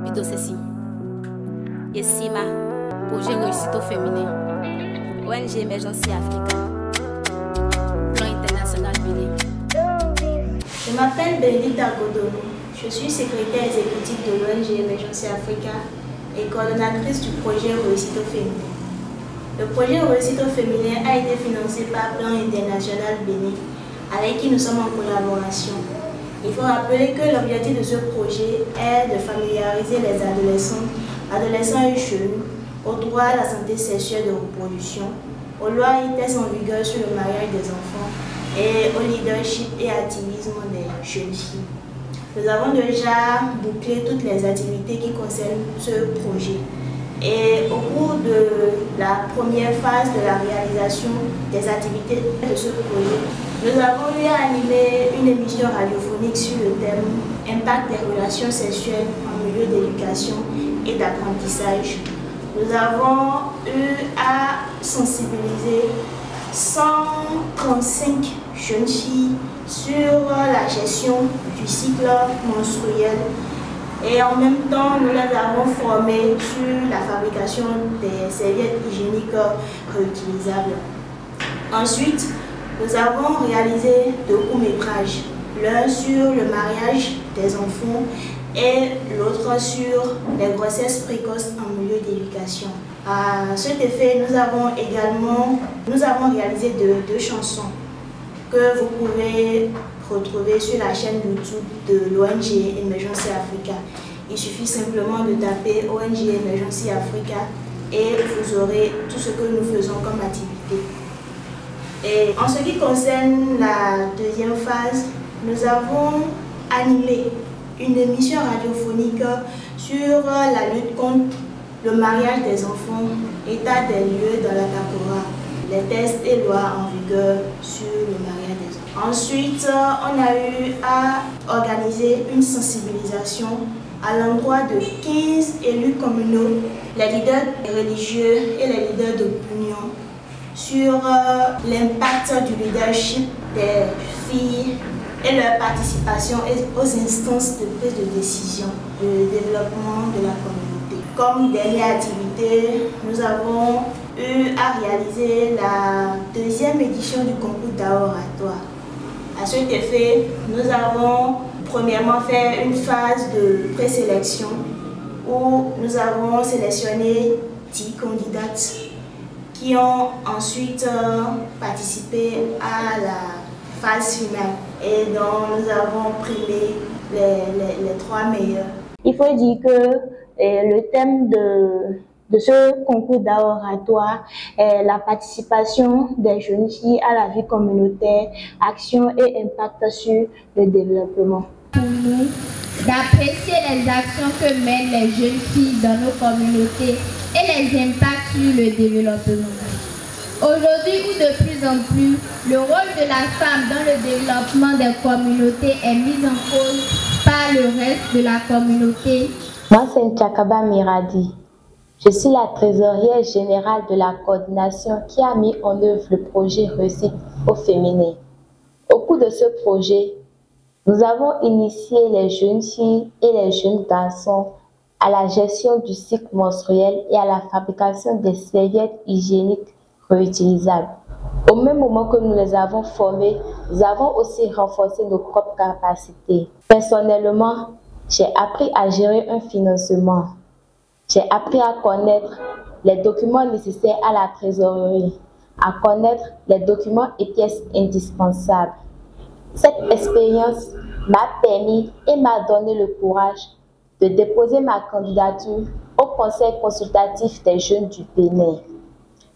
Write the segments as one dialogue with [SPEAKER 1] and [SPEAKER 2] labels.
[SPEAKER 1] plutôt ceci. Yesima, projet réussite au féminin. ONG Émergence Africa. Plan international Bénin.
[SPEAKER 2] Je m'appelle Benedicta Godono. Je suis secrétaire exécutive de l'ONG Émergence Africa et coordonnatrice du projet Réussite au féminin. Le projet Réussite au féminin a été financé par Plan international Bénin, avec qui nous sommes en collaboration. Il faut rappeler que l'objectif de ce projet est de familiariser les adolescents et jeunes au droit à la santé sexuelle de reproduction, aux lois et tests en vigueur sur le mariage des enfants et au leadership et activisme des jeunes filles. Nous avons déjà bouclé toutes les activités qui concernent ce projet. Et au cours de la première phase de la réalisation des activités de ce projet, nous avons eu à animer une émission radiophonique sur le thème « Impact des relations sexuelles en milieu d'éducation et d'apprentissage ». Nous avons eu à sensibiliser 135 jeunes filles sur la gestion du cycle menstruel. Et en même temps, nous les avons formées sur la fabrication des serviettes hygiéniques réutilisables. Ensuite, nous avons réalisé 2 courts-métrages, l'un sur le mariage des enfants et l'autre sur les grossesses précoces en milieu d'éducation. À cet effet, nous avons réalisé 2 chansons que vous pouvez retrouver sur la chaîne YouTube de l'ONG Émergence Africa. Il suffit simplement de taper ONG Émergence Africa et vous aurez tout ce que nous faisons comme activité. Et en ce qui concerne la deuxième phase, nous avons animé une émission radiophonique sur la lutte contre le mariage des enfants, état des lieux dans la Capora, les tests et lois en vigueur sur le mariage des enfants. Ensuite, on a eu à organiser une sensibilisation à l'endroit de 15 élus communaux, les leaders religieux et les leaders d'opinion sur l'impact du leadership des filles et leur participation aux instances de prise de décision, de développement de la communauté. Comme dernière activité, nous avons eu à réaliser la 2e édition du concours d'oratoire. À cet effet, nous avons premièrement fait une phase de présélection où nous avons sélectionné 10 candidates qui ont ensuite participé à la phase finale et dont nous avons primé les 3 meilleurs. Il faut dire que le thème de ce concours d'oratoire est la participation des jeunes filles à la vie communautaire, action et impact sur le développement.
[SPEAKER 3] Pour nous, d'apprécier les actions que mènent les jeunes filles dans nos communautés et les impacts sur le développement. Aujourd'hui ou de plus en plus, le rôle de la femme dans le développement des communautés est mis en cause par le reste de la communauté.
[SPEAKER 4] Moi, c'est Nchakaba Miradi. Je suis la trésorière générale de la coordination qui a mis en œuvre le projet Réussite au féminin. Au cours de ce projet, nous avons initié les jeunes filles et les jeunes garçons à la gestion du cycle menstruel et à la fabrication des serviettes hygiéniques réutilisables. Au même moment que nous les avons formés, nous avons aussi renforcé nos propres capacités. Personnellement, j'ai appris à gérer un financement. J'ai appris à connaître les documents nécessaires à la trésorerie, à connaître les documents et pièces indispensables. Cette expérience m'a permis et m'a donné le courage de déposer ma candidature au Conseil consultatif des jeunes du Bénin,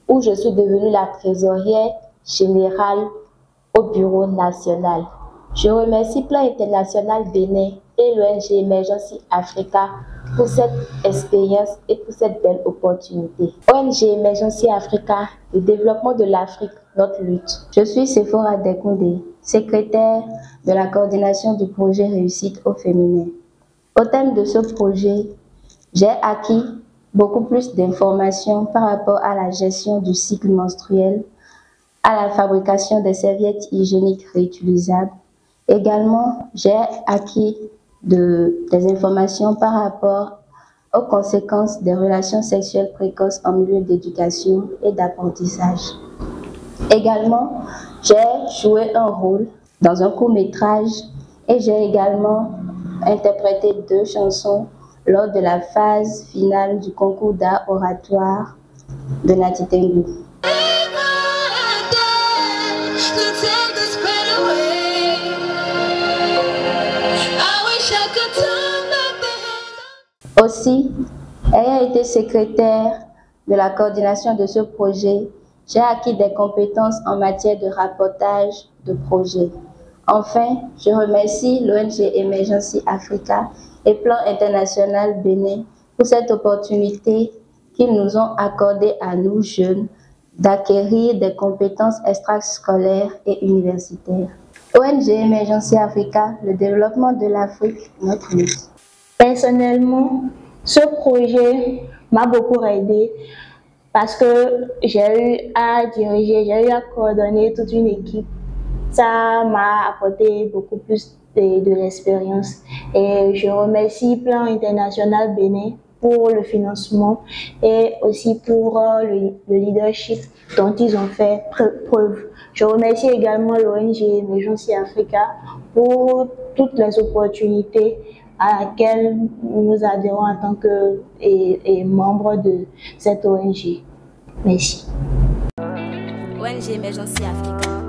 [SPEAKER 4] où je suis devenue la trésorière générale au bureau national. Je remercie Plan international Bénin et l'ONG Émergence Africa pour cette expérience et pour cette belle opportunité. ONG Émergence Africa, le développement de l'Afrique, notre lutte. Je suis Sephora Dekoundé, secrétaire de la coordination du projet Réussite au féminin. Au thème de ce projet, j'ai acquis beaucoup plus d'informations par rapport à la gestion du cycle menstruel, à la fabrication des serviettes hygiéniques réutilisables. Également, j'ai acquis des informations par rapport aux conséquences des relations sexuelles précoces en milieu d'éducation et d'apprentissage. Également, j'ai joué un rôle dans un court-métrage et j'ai également interprété 2 chansons lors de la phase finale du concours d'art oratoire de Nati Tengu. Aussi, ayant été secrétaire de la coordination de ce projet, j'ai acquis des compétences en matière de rapportage de projet. Enfin, je remercie l'ONG Emergency Africa et Plan International Bénin pour cette opportunité qu'ils nous ont accordée à nous jeunes d'acquérir des compétences extrascolaires et universitaires. ONG Emergency Africa, le développement de l'Afrique, notre lutte.
[SPEAKER 2] Personnellement, ce projet m'a beaucoup aidé parce que j'ai eu à diriger, j'ai eu à coordonner toute une équipe. Ça m'a apporté beaucoup plus de l'expérience. Et je remercie Plan International Bénin pour le financement et aussi pour le leadership dont ils ont fait preuve. Je remercie également l'ONG Emergency Africa pour toutes les opportunités à laquelle nous adhérons en tant que membres de cette ONG. Merci.
[SPEAKER 1] ONG Emergency Africa.